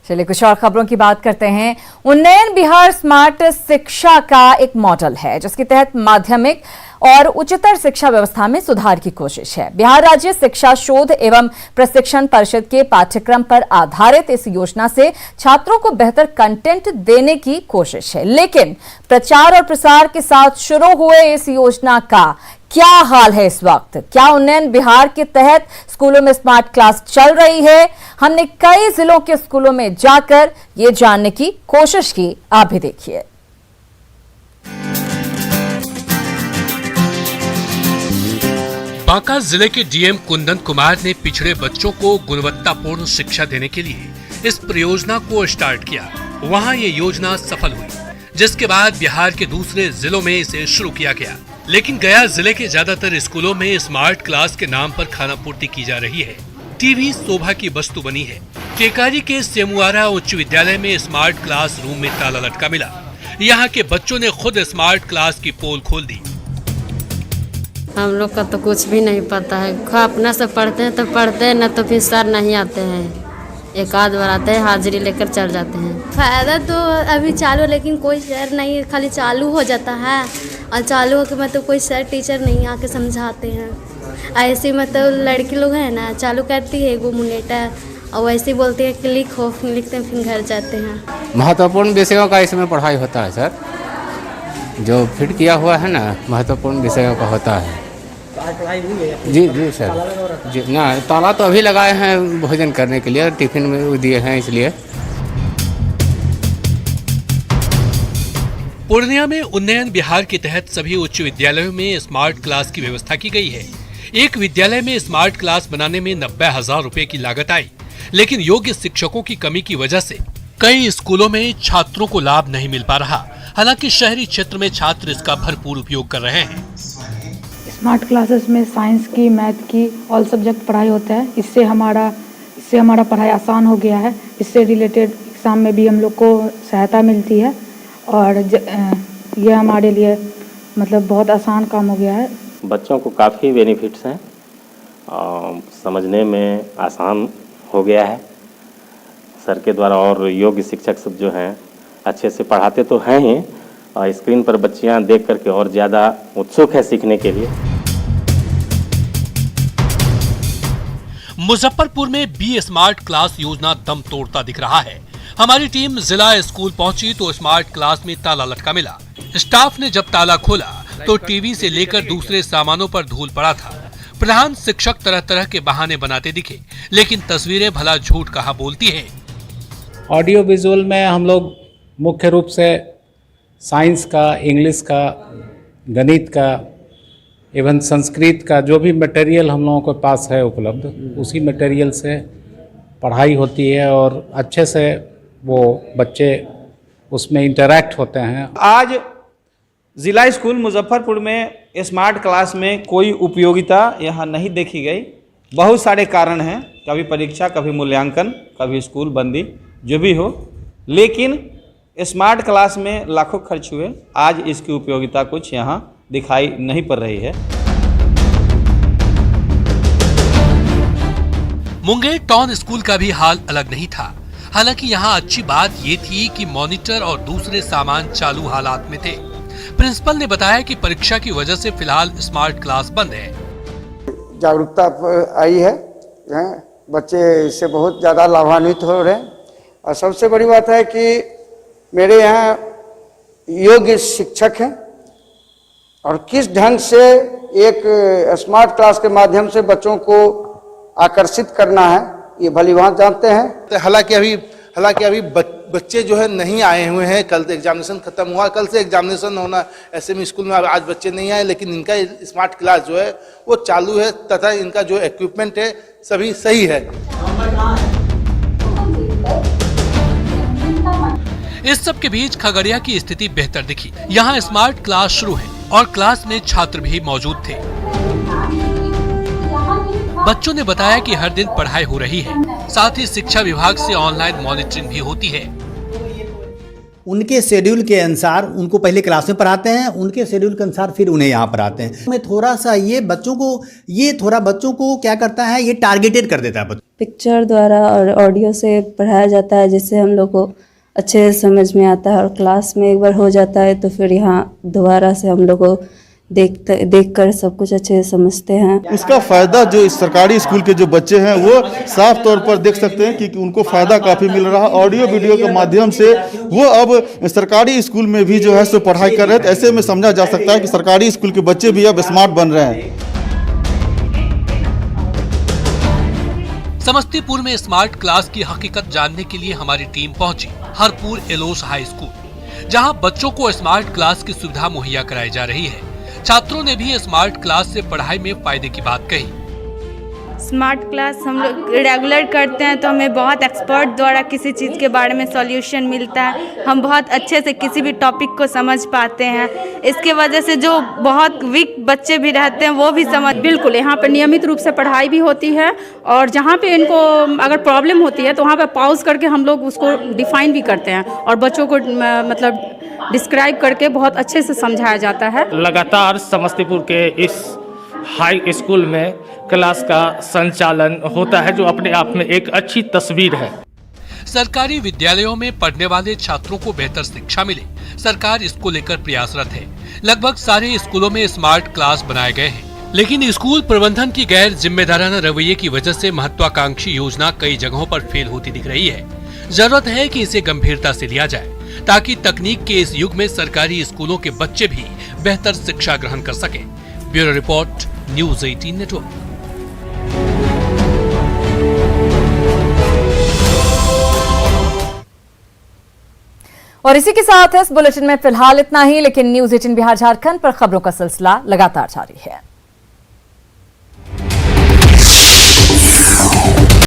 चलिए कुछ और खबरों की बात करते हैं। उन्नयन बिहार स्मार्ट शिक्षा का एक मॉडल है जिसके तहत माध्यमिक और उच्चतर शिक्षा व्यवस्था में सुधार की कोशिश है। बिहार राज्य शिक्षा शोध एवं प्रशिक्षण परिषद के पाठ्यक्रम पर आधारित इस योजना से छात्रों को बेहतर कंटेंट देने की कोशिश है, लेकिन प्रचार और प्रसार के साथ शुरू हुए इस योजना का क्या हाल है इस वक्त? क्या उन्नयन बिहार के तहत स्कूलों में स्मार्ट क्लास चल रही है? हमने कई जिलों के स्कूलों में जाकर ये जानने की कोशिश की, आप भी देखिए। बांका जिले के डीएम कुंदन कुमार ने पिछड़े बच्चों को गुणवत्तापूर्ण शिक्षा देने के लिए इस परियोजना को स्टार्ट किया। वहां ये योजना सफल हुई, जिसके बाद बिहार के दूसरे जिलों में इसे शुरू किया गया। लेकिन गया जिले के ज्यादातर स्कूलों में स्मार्ट क्लास के नाम पर खाना पूर्ति की जा रही है। टीवी शोभा की वस्तु बनी है। टेकारी के सेमुआरा उच्च विद्यालय में स्मार्ट क्लास रूम में ताला लटका मिला। यहाँ के बच्चों ने खुद स्मार्ट क्लास की पोल खोल दी। हम लोग का तो कुछ भी नहीं पता है। अपना से पढ़ते हैं तो पढ़ते हैं, न तो फिर सर नहीं आते हैं। एक आध बार आते हैं, हाजिरी लेकर चल जाते हैं। फायदा तो अभी चालू, लेकिन कोई सर नहीं, खाली चालू हो जाता है और चालू होकर मतलब कोई सर टीचर नहीं आके समझाते हैं। ऐसे मतलब लड़की लोग हैं ना, चालू करती है वो मुनेटर और वैसे बोलते हैं क्लिक हो, फिर लिखते हैं, फिर घर जाते हैं। महत्वपूर्ण विषयों का इसमें पढ़ाई होता है सर, जो फिट किया हुआ है ना, महत्वपूर्ण विषयों का होता है। जी जी सर, जी ना, ताला तो अभी लगाए हैं भोजन करने के लिए, टिफिन में दिए हैं इसलिए। पूर्णिया में उन्नयन बिहार के तहत सभी उच्च विद्यालयों में स्मार्ट क्लास की व्यवस्था की गई है। एक विद्यालय में स्मार्ट क्लास बनाने में 90,000 रुपए की लागत आई, लेकिन योग्य शिक्षकों की कमी की वजह से कई स्कूलों में छात्रों को लाभ नहीं मिल पा रहा। हालांकि शहरी क्षेत्र में छात्र इसका भरपूर उपयोग कर रहे हैं। स्मार्ट क्लासेस में साइंस की, मैथ की, ऑल सब्जेक्ट पढ़ाई होता है। इससे हमारा पढ़ाई आसान हो गया है। इससे रिलेटेड एग्ज़ाम में भी हम लोग को सहायता मिलती है और ये हमारे लिए मतलब बहुत आसान काम हो गया है। बच्चों को काफ़ी बेनिफिट्स हैं, समझने में आसान हो गया है। सर के द्वारा और योग्य शिक्षक सब जो हैं अच्छे से पढ़ाते तो हैं ही, और स्क्रीन पर बच्चियां देख करके और ज़्यादा उत्सुक है सीखने के लिए। मुजफ्फरपुर में बी स्मार्ट क्लास योजना दम तोड़ता दिख रहा है। हमारी टीम जिला स्कूल पहुंची तो स्मार्ट क्लास में ताला लटका मिला। स्टाफ ने जब ताला खोला तो टीवी से लेकर दूसरे सामानों पर धूल पड़ा था। प्रधान शिक्षक तरह तरह के बहाने बनाते दिखे, लेकिन तस्वीरें भला झूठ कहाँ बोलती हैं। ऑडियो विजुअल में हम लोग मुख्य रूप से साइंस का, इंग्लिश का, गणित का, एवं संस्कृत का जो भी मटेरियल हम लोगों के पास है उपलब्ध, उसी मटेरियल से पढ़ाई होती है और अच्छे से वो बच्चे उसमें इंटरैक्ट होते हैं। आज जिला स्कूल मुजफ्फरपुर में स्मार्ट क्लास में कोई उपयोगिता यहाँ नहीं देखी गई। बहुत सारे कारण हैं, कभी परीक्षा, कभी मूल्यांकन, कभी स्कूल बंदी, जो भी हो, लेकिन स्मार्ट क्लास में लाखों खर्च हुए। आज इसकी उपयोगिता कुछ यहाँ दिखाई नहीं पड़ रही है। मुंगेर टाउन स्कूल का भी हाल अलग नहीं था। हालांकि यहाँ अच्छी बात ये थी कि मॉनिटर और दूसरे सामान चालू हालात में थे। प्रिंसिपल ने बताया कि परीक्षा की वजह से फिलहाल स्मार्ट क्लास बंद है। जागरूकता आई है, बच्चे इससे बहुत ज़्यादा लाभान्वित हो रहे हैं। और सबसे बड़ी बात है कि मेरे यहाँ योग्य शिक्षक हैं और किस ढंग से एक स्मार्ट क्लास के माध्यम से बच्चों को आकर्षित करना है, ये भलीभांति जानते हैं। हालांकि अभी बच्चे जो है नहीं आए हुए हैं। कल से एग्जामिनेशन खत्म हुआ, कल से एग्जामिनेशन होना, ऐसे में स्कूल में आज बच्चे नहीं आए, लेकिन इनका स्मार्ट क्लास जो है वो चालू है तथा इनका जो इक्विपमेंट है सभी सही है। इस सब के बीच खगड़िया की स्थिति बेहतर दिखी। यहाँ स्मार्ट क्लास शुरू है और क्लास में छात्र भी मौजूद थे। बच्चों ने बताया कि हर दिन पढ़ाई हो रही है, साथ ही शिक्षा विभाग से ऑनलाइन मॉनिटरिंग भी होती है। उनके शेड्यूल के अनुसार उनको पहले क्लास में पढ़ाते हैं, उनके शेड्यूल के अनुसार फिर उन्हें यहाँ पढ़ाते हैं। मैं थोड़ा सा ये बच्चों को क्या करता है, ये टारगेटेड कर देता है। पिक्चर द्वारा और ऑडियो से पढ़ाया जाता है, जिससे हम लोग को अच्छे से समझ में आता है। और क्लास में एक बार हो जाता है तो फिर यहाँ दोबारा से हम लोग को देख कर सब कुछ अच्छे से समझते हैं। इसका फ़ायदा जो इस सरकारी स्कूल के जो बच्चे हैं वो साफ तौर पर देख सकते हैं कि उनको फ़ायदा काफ़ी मिल रहा है। ऑडियो वीडियो के माध्यम से वो अब सरकारी स्कूल में भी जो है सो पढ़ाई कर रहे हैं। ऐसे में समझा जा सकता है कि सरकारी स्कूल के बच्चे भी अब स्मार्ट बन रहे हैं। समस्तीपुर में स्मार्ट क्लास की हकीकत जानने के लिए हमारी टीम पहुंची हरपुर एलोस हाई स्कूल, जहां बच्चों को स्मार्ट क्लास की सुविधा मुहैया कराई जा रही है। छात्रों ने भी स्मार्ट क्लास से पढ़ाई में फायदे की बात कही। स्मार्ट क्लास हम लोग रेगुलर करते हैं तो हमें बहुत एक्सपर्ट द्वारा किसी चीज़ के बारे में सॉल्यूशन मिलता है। हम बहुत अच्छे से किसी भी टॉपिक को समझ पाते हैं। इसके वजह से जो बहुत वीक बच्चे भी रहते हैं वो भी समझ। बिल्कुल, यहाँ पर नियमित रूप से पढ़ाई भी होती है और जहाँ पे इनको अगर प्रॉब्लम होती है तो वहाँ पे पॉज करके हम लोग उसको डिफाइन भी करते हैं और बच्चों को मतलब डिस्क्राइब करके बहुत अच्छे से समझाया जाता है। लगातार समस्तीपुर के इस हाई स्कूल में क्लास का संचालन होता है, जो अपने आप में एक अच्छी तस्वीर है। सरकारी विद्यालयों में पढ़ने वाले छात्रों को बेहतर शिक्षा मिले, सरकार इसको लेकर प्रयासरत है। लगभग सारे स्कूलों में स्मार्ट क्लास बनाए गए हैं, लेकिन स्कूल प्रबंधन की गैर जिम्मेदाराना रवैये की वजह से महत्वाकांक्षी योजना कई जगहों पर फेल होती दिख रही है। जरूरत है कि इसे गंभीरता से लिया जाए, ताकि तकनीक के इस युग में सरकारी स्कूलों के बच्चे भी बेहतर शिक्षा ग्रहण कर सकें। Bureau report, news 18 network. और इसी के साथ इस बुलेटिन में फिलहाल इतना ही, लेकिन न्यूज़ 18 बिहार झारखंड पर खबरों का सिलसिला लगातार जारी है।